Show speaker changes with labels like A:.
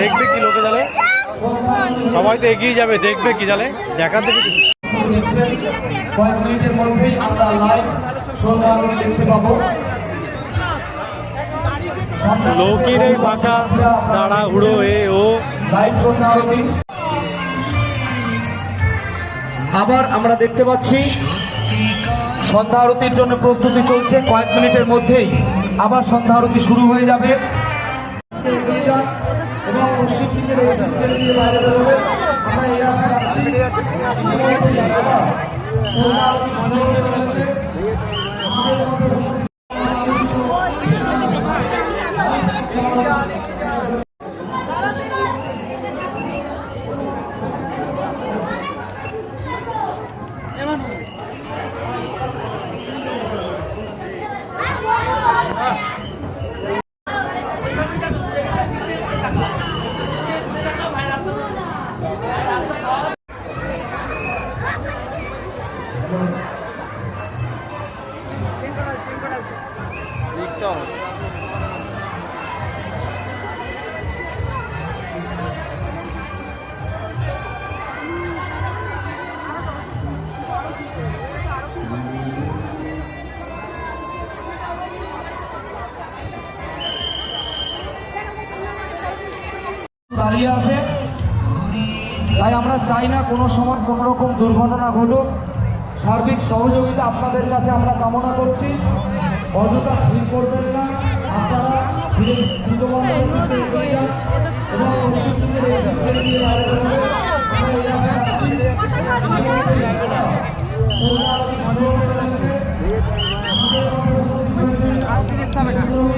A: দেখবে কি লোকে জানে, সবাই তো এগিয়ে যাবে, দেখবে কি জানে, দেখার থেকে
B: কয়েক মিনিটের মধ্যেই আমরা লাইভ সন্ধ্যা আরতি দেখতে পাবো।
A: লোকের এই ফাঁকা তাড়াহুড়ো ও
B: লাইভ সন্ধ্যা আরতি আবার আমরা দেখতে পাচ্ছি। সন্ধ্যা আরতির জন্য প্রস্তুতি চলছে, কয়েক মিনিটের মধ্যেই আবার সন্ধ্যা আরতি শুরু হয়ে যাবে এবং পশ্চিম দিকে আমরা এই আশা রাখছি সন্ধ্যা আরতি শুরু হয়ে চলেছে। দাঁড়িয়ে আছে, তাই আমরা চাই না কোনো সময় কোনো রকম দুর্ঘটনা ঘটুক। সার্বিক সহযোগিতা আপনাদের কাছে আমরা কামনা করছি। অযথা ভিড় করবেন না, আপনারা এবং পশ্চিম দিকে দেখতে হবে না।